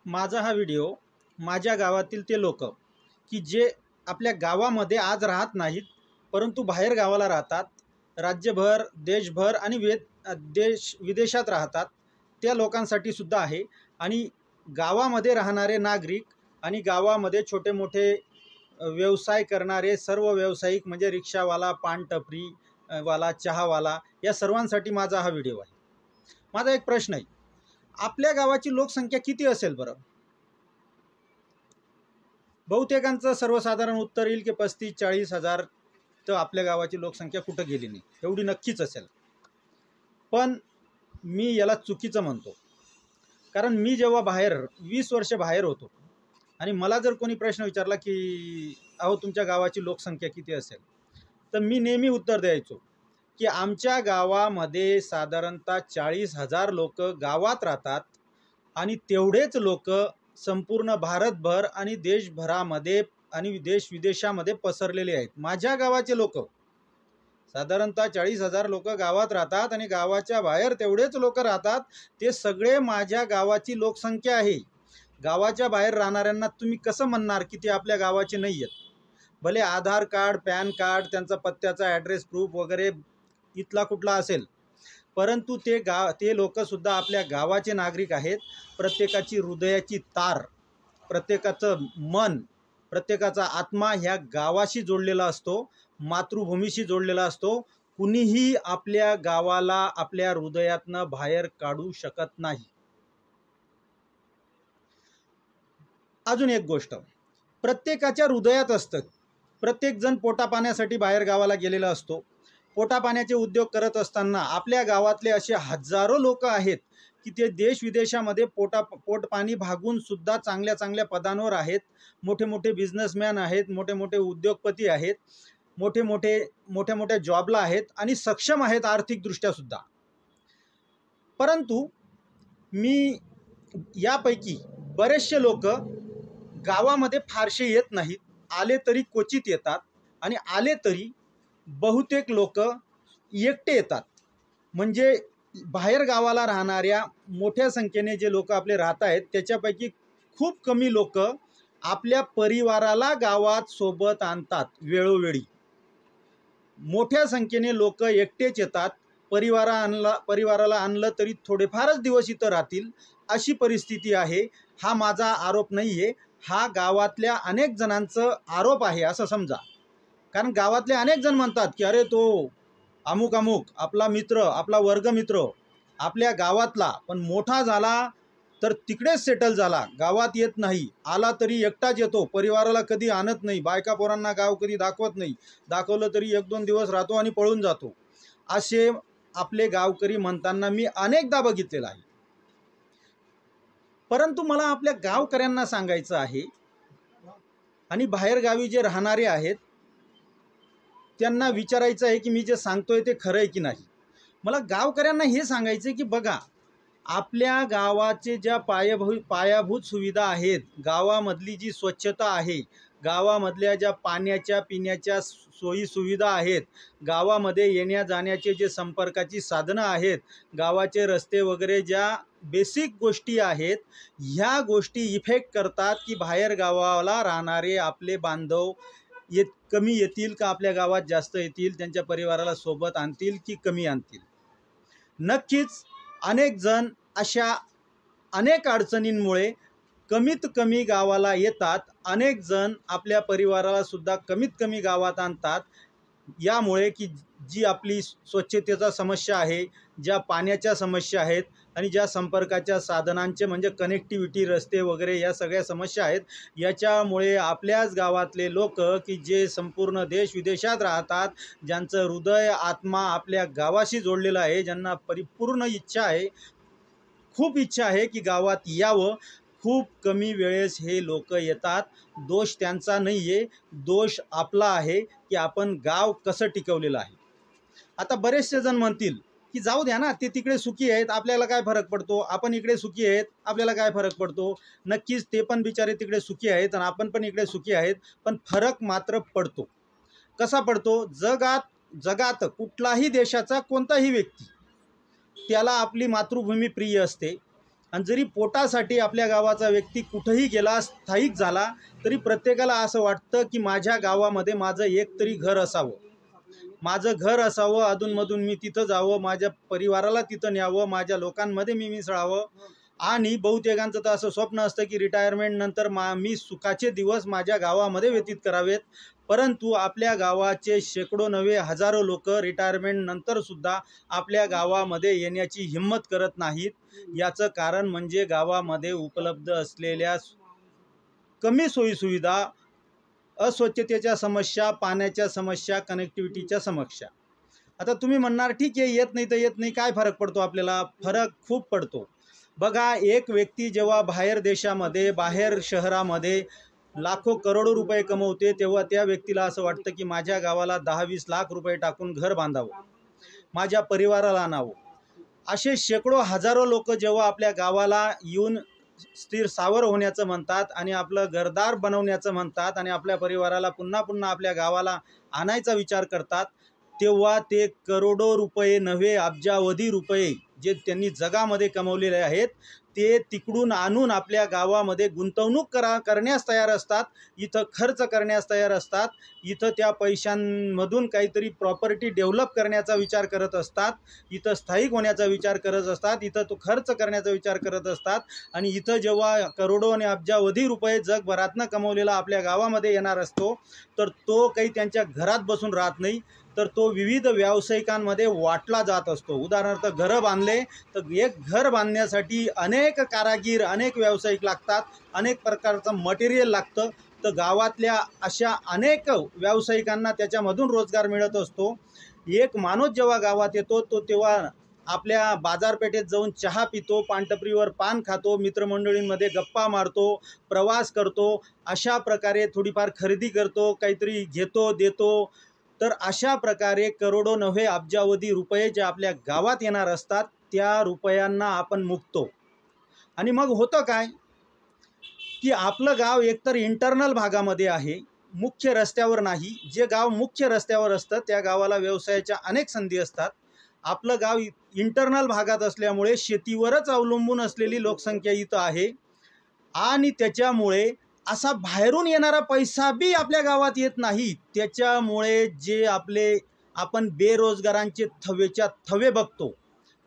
माझा हा व्हिडिओ माझ्या गावातील ते लोक की जे आपल्या गावामध्ये आज राहत नाहीत, परंतु बाहेर गावाला राहतात, राज्यभर, देशभर आणि देश विदेशात राहतात, त्या लोकांसाठी सुद्धा आहे। आणि गावामध्ये राहणारे नागरिक आणि गावामध्ये छोटे मोठे व्यवसाय करणारे सर्व व्यावसायिक म्हणजे रिक्षावाला, पान टपरी वाला, चहावाला, या सर्वांसाठी माझा हा व्हिडिओ आहे। माझा एक प्रश्न आहे, आपल्या गावाची लोकसंख्या किती असेल बरं? बहुतेकांचं सर्वसाधारण उत्तर येईल की 35-40 हजार। तर आपल्या गावाची लोकसंख्या कुठं गेली नाही, एवढी नक्कीच असेल। पण मी याला चुकीचं म्हणतो, कारण मी जेव्हा 20 वर्ष बाहेर होतो आणि मला जर कोणी प्रश्न विचारला की अहो तुमच्या गावाची लोकसंख्या किती असेल, तर मी नेहमी उत्तर द्यायचो की आमच्या गावामध्ये साधारणतः 40,000 लोक गावात राहतात आणि तेवढेच लोक संपूर्ण भारतभर आणि देशभरामध्ये आणि देश विदेशामध्ये पसरलेले आहेत। माझ्या गावाचे लोक साधारणतः 40,000 लोक गावात राहतात आणि गावाच्या बाहेर तेवढेच लोक राहतात। ते सगळे माझ्या गावाची लोकसंख्या आहे। गावाच्या बाहेर राहणाऱ्यांना तुम्ही कसं म्हणणार की ते आपल्या गावाचे नाही आहेत? भले आधार कार्ड, पॅन कार्ड, त्यांचा पत्त्याचा ॲड्रेस प्रूफ वगैरे इथला कुठला असेल, परंतु ते लोकसुद्धा आपल्या गावाचे नागरिक आहेत। प्रत्येकाची हृदयाची तार, प्रत्येकाचं मन, प्रत्येकाचा आत्मा ह्या गावाशी जोडलेला असतो, मातृभूमीशी जोडलेला असतो। कुणीही आपल्या गावाला आपल्या हृदयातनं बाहेर काढू शकत नाही। अजून एक गोष्ट प्रत्येकाच्या हृदयात असतं, प्रत्येकजण पोटापाण्यासाठी बाहेर गावाला गेलेला असतो। पोटापाण्याचे उद्योग करत असताना आपल्या गावातले असे हजारो लोक आहेत की ते देश विदेशामध्ये पोटपाणी भागून सुद्धा चांगल्या चांगल्या पदांवर आहेत, मोठे मोठे बिझनेसमॅन आहेत, मोठे मोठे उद्योगपती आहेत, मोठ्या मोठ्या जॉबला आहेत आणि सक्षम आहेत आर्थिकदृष्ट्या सुद्धा। परंतु मी यापैकी बरेचसे लोक गावामध्ये फारसे येत नाहीत, आले तरी क्वचित येतात आणि आले तरी बहुतेक लोक एकटे येतात। म्हणजे बाहेर गावाला राहणाऱ्या मोठ्या संख्येने जे लोक आपले राहत आहेत त्याच्यापैकी खूप कमी लोक आपल्या परिवाराला गावात सोबत आणतात वेळोवेळी। मोठ्या संख्येने लोक एकटेच येतात, परिवाराला आणलं तरी थोडेफारच दिवस इथं राहतील, अशी परिस्थिती आहे। हा माझा आरोप नाही आहे, हा गावातल्या अनेक जणांचं आरोप आहे असं समजा। कारण गावातले अनेक जण म्हणतात की अरे तो अमुक अमुक आपला मित्र, आपला वर्गमित्र आपल्या गावातला, पण मोठा झाला तर तिकडेच सेटल झाला, गावात येत नाही, आला तरी एकटाच येतो, परिवाराला कधी आणत नाही, बायका पोरांना गाव कधी दाखवत नाही, दाखवलं तरी 1-2 दिवस राहतो आणि पळून जातो, असे आपले गावकरी म्हणताना मी अनेकदा बघितलेलं आहे। परंतु मला आपल्या गावकऱ्यांना सांगायचं आहे आणि बाहेरगावी जे राहणारे आहेत त्यांना विचारायचं आहे की मी जे सांगतोय ते खरं आहे की नाही। मला गावकऱ्यांना हे सांगायचं आहे की बघा, आपल्या गावाचे ज्या पायाभूत सुविधा आहेत, गावामधली जी स्वच्छता आहे, गावामधल्या ज्या पाण्याच्या पिण्याच्या सोयी सुविधा आहेत, गावामध्ये येण्या जाण्याचे जे संपर्काची साधनं आहेत, गावाचे रस्ते वगैरे ज्या बेसिक गोष्टी आहेत, ह्या गोष्टी इफेक्ट करतात की बाहेर गावाला राहणारे आपले बांधव कमी येतील का आपल्या गावात जास्त येतील, त्यांच्या परिवाराला सोबत आणतील की कमी आणतील। नक्कीच अनेक जण अशा अनेक अडचणींमुळे कमीत कमी गावाला येतात, अनेक जण आपल्या परिवाराला सुद्धा कमीत कमी गावात आणतात। यामुळे की जी आपली स्वच्छतेचा समस्या आहे, ज्या पाण्याच्या समस्या आहेत आणि ज्या संपर्काच्या साधनांचे म्हणजे कनेक्टिव्हिटी, रस्ते वगैरे या सगळ्या समस्या आहेत, याच्यामुळे आपल्याच गावातले लोक की जे संपूर्ण देश विदेशात राहतात, ज्यांचं हृदय आत्मा आपल्या गावाशी जोडलेलं आहे, ज्यांना परिपूर्ण इच्छा आहे, खूप इच्छा आहे की गावात यावं, खूप कमी वेळेस हे लोक येतात। दोष त्यांचा नाही आहे, दोष आपला आहे की आपण गाव कसं टिकवलेलं आहे। आता बरेचसे जण म्हणतील की जाऊ द्या ना, ते तिकडे सुखी आहेत, आपल्याला काय फरक पडतो, आपण इकडे सुखी आहेत, आपल्याला काय फरक पडतो। नक्कीच ते पण बिचारे तिकडे सुखी आहेत आणि आपण पण इकडे सुखी आहेत, पण फरक मात्र पडतो। कसा पडतो? जगात कुठलाही देशाचा कोणताही व्यक्ती, त्याला आपली मातृभूमी प्रिय असते आणि जरी पोटासाठी आपल्या गावाचा व्यक्ती कुठेही गेला, स्थायिक झाला, तरी प्रत्येकाला असं वाटतं की माझ्या गावामध्ये माझं एक तरी घर असावं, माझं घर असावं, अधूनमधून मी तिथं जावं, माझ्या परिवाराला तिथं न्यावं, माझ्या लोकांमध्ये मी मिसळावं. आणि बहुतेकांचं तर असं स्वप्न असतं की रिटायरमेंट नंतर मी सुखाचे दिवस माझ्या गावामध्ये व्यतीत करावेत. परंतु आपल्या गावाचे शेकडो नव्हे हजारो लोक रिटायरमेंट नंतर सुद्धा आपल्या गावामध्ये येण्याची हिंमत करत नाहीत. याचं कारण म्हणजे गावामध्ये उपलब्ध असलेल्या कमी सोयीसुविधा, अस्वच्छतेच्या समस्या, पाण्याच्या समस्या, कनेक्टिव्हिटीच्या समस्या. आता तुम्ही म्हणणार ठीक आहे, येत नाही तर येत नाही, काय फरक पडतो आपल्याला? फरक खूप पडतो. बघा, एक व्यक्ती जेव्हा बाहेर देशामध्ये, बाहेर शहरामध्ये लाखो करोडो रुपये कमवते, तेव्हा त्या व्यक्तीला असं वाटतं की माझ्या गावाला 10-20 लाख रुपये टाकून घर बांधावं, माझ्या परिवाराला आणावं. असे शेकडो हजारो लोक जेव्हा आपल्या गावाला येऊन स्थिर सावर होण्याचं म्हणतात आणि आपलं घरदार बनवण्याचं म्हणतात आणि आपल्या परिवाराला पुन्हा पुन्हा आपल्या गावाला आणायचा विचार करतात, तेव्हा ते करोडो रुपये नव्हे अब्जावधी रुपये जे त्यांनी जगामध्ये कमवलेले आहेत ते तिकडून आणून आपल्या गावामध्ये गुंतवणूक करण्यास तयार असतात, इथं खर्च करण्यास तयार असतात, इथं त्या पैशांमधून काहीतरी प्रॉपर्टी डेव्हलप करण्याचा विचार करत असतात, इथं स्थायिक होण्याचा विचार करत असतात, इथं तो खर्च करण्याचा विचार करत असतात. आणि इथं जेव्हा करोडो आणि अब्जावधी रुपये जगभरातनं कमवलेला आपल्या गावामध्ये येणार असतो, तर तो काही त्यांच्या घरात बसून राहत नाही, तर तो विविध व्यावसायिकांमध्ये वाटला जात असतो. उदाहरणार्थ घरं बांधले तर एक घर बांधण्यासाठी अनेक कारागीर, अनेक व्यावसायिक लागतात, अनेक प्रकारचं मटेरियल लागतं. तर गावातल्या अशा अनेक व्यावसायिकांना त्याच्यामधून रोजगार मिळत असतो. एक माणूस जेव्हा गावात येतो तो तेव्हा आपल्या बाजारपेठेत जाऊन चहा पितो, पानटपरीवर पान खातो, मित्रमंडळींमध्ये गप्पा मारतो, प्रवास करतो, अशा प्रकारे थोडीफार खरेदी करतो, काहीतरी घेतो देतो. तर अशा प्रकारे करोडो नव्हे अब्जावधी रुपये जे आपल्या गावात येणार असतात त्या रुपयांना आपण मुकतो. आणि मग होतं काय की आपलं गाव एकतर इंटरनल भागामध्ये आहे, मुख्य रस्त्यावर नाही. जे गाव मुख्य रस्त्यावर असतं त्या गावाला व्यवसायाच्या अनेक संधी असतात. आपलं गाव इंटरनल भागात असल्यामुळे शेतीवरच अवलंबून असलेली लोकसंख्या इथं आहे आणि त्याच्यामुळे असा बाहेरून येणारा पैसा बी आपल्या गावात येत नाही. त्याच्यामुळे जे आपण बेरोजगारांचे थवेच्या थवे बघतो,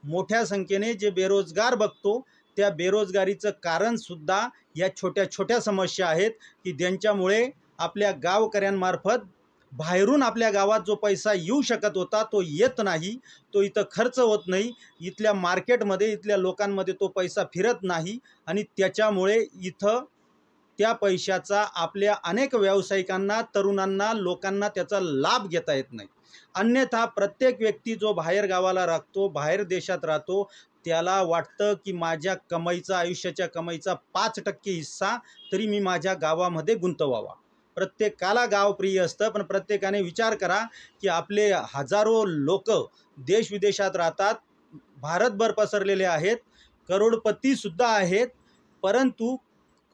मोठ्या संख्येने जे बेरोजगार बघतो, त्या बेरोजगारीचं कारणसुद्धा या छोट्या छोट्या समस्या आहेत की ज्यांच्यामुळे आपल्या गावकऱ्यांमार्फत बाहेरून आपल्या गावात जो पैसा येऊ शकत होता तो येत नाही, तो इथं खर्च होत नाही, इथल्या मार्केटमध्ये इथल्या लोकांमध्ये तो पैसा फिरत नाही आणि त्याच्यामुळे इथं त्या पैशाचा आपल्या अनेक व्यावसायिकांना, तरुणांना, लोकांना त्याचा लाभ घेता येत नाही. अन्यथा प्रत्येक व्यक्ती जो बाहेर गावाला राहतो, बाहेर देशात राहतो, त्याला वाटतं की माझ्या कमाईचा, आयुष्याच्या कमाईचा 5% हिस्सा तरी मी माझ्या गावामध्ये गुंतवावा. प्रत्येकाला गाव प्रिय असतं, पण प्रत्येकाने विचार करा की आपले हजारो लोक देशविदेशात राहतात, भारतभर पसरलेले आहेत, करोडपतीसुद्धा आहेत, परंतु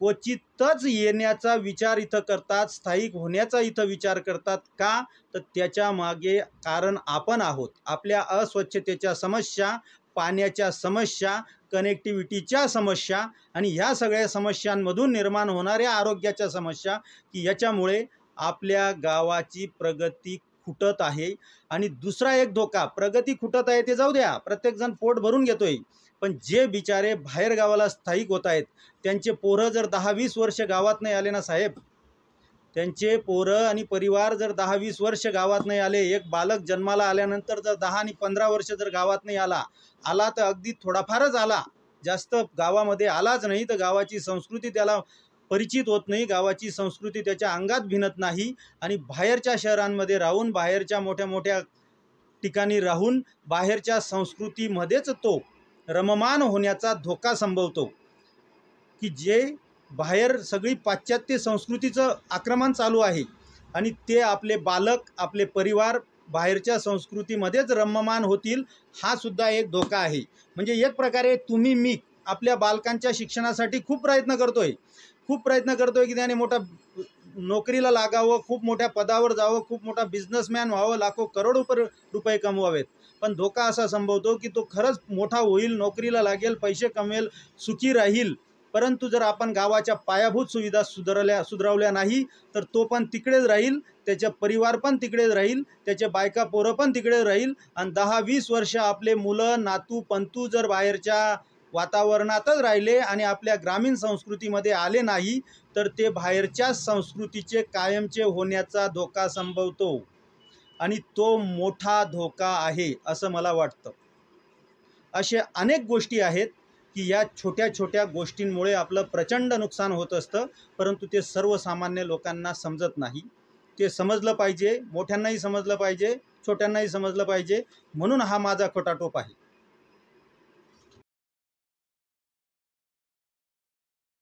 क्वचितच येण्याचा विचार इथं करतात, स्थायिक होण्याचा इथं विचार करतात. का? तर त्याच्या मागे कारण आपण आहोत. आपल्या अस्वच्छतेच्या समस्या, पाण्याच्या समस्या, कनेक्टिव्हिटीच्या समस्या आणि ह्या सगळ्या समस्यांमधून निर्माण होणाऱ्या आरोग्याच्या समस्या, की याच्यामुळे आपल्या गावाची प्रगती खुटत आहे. आणि दुसरा एक धोका, प्रगती खुटत आहे ते जाऊ द्या, प्रत्येकजण पोट भरून घेतोय, पण जे बिचारे बाहेर गावाला स्थायिक होत आहेत त्यांचे पोरं जर 10-20 वर्ष गावात नाही आले ना साहेब, त्यांचे पोरं आणि परिवार जर 10-20 वर्ष गावात नाही आले, एक बालक जन्माला आल्यानंतर जर 10 आणि 15 वर्ष जर गावात नाही आला तर अगदी थोडाफारच आला, जास्त गावामध्ये आलाच नाही, तर गावाची संस्कृती त्याला परिचित होत नाही, गावाची संस्कृती त्याच्या अंगात भिनत नाही आणि बाहेरच्या शहरांमध्ये राहून, बाहेरच्या मोठ्या मोठ्या ठिकाणी राहून बाहेरच्या संस्कृतीमध्येच तो रममान होण्याचा धोका संभवतो. की जे बाहेर सगळी पाश्चात्य संस्कृतीचं आक्रमण चालू आहे आणि ते आपले बालक, आपले परिवार बाहेरच्या संस्कृतीमध्येच रममान होतील, हा सुद्धा एक धोका आहे. म्हणजे एक प्रकारे मी आपल्या बालकांच्या शिक्षणासाठी खूप प्रयत्न करतोय की त्याने नोकरीला लागावं, खूप मोठ्या पदावर जावं, खूप मोठा बिझनेसमॅन व्हावं, लाखो करोडो रुपये कमवावेत, पण धोका असा संभवतो की तो खरंच मोठा होईल, नोकरीला लागेल, पैसे कमवेल, सुखी राहील, परंतु जर आपण गावाच्या पायाभूत सुविधा सुधारवल्या नाही तर तो पण तिकडेच राहील, त्याचे परिवार पण तिकडेच राहील, त्याचे बायका पोरं पण तिकडेच राहील, आणि 10-20 वर्ष आपले मुलं नातू पंतू जर बाहेरच्या वातावरणातच राहिले आणि आपल्या ग्रामीण संस्कृतीमध्ये आले नाही तर ते बाहेरच्या संस्कृतीचे कायमचे होण्याचा धोका संभवतो, आणि तो मोठा धोका आहे असं मला वाटतं. असे अनेक गोष्टी आहेत की या छोट्या छोट्या गोष्टींमुळे आपलं प्रचंड नुकसान होत असतं, परंतु ते सर्वसामान्य लोकांना समजत नाही. ते समजलं पाहिजे, मोठ्यांनाही समजलं पाहिजे, छोट्यांनाही समजलं पाहिजे, म्हणून हा माझा खटाटोप आहे.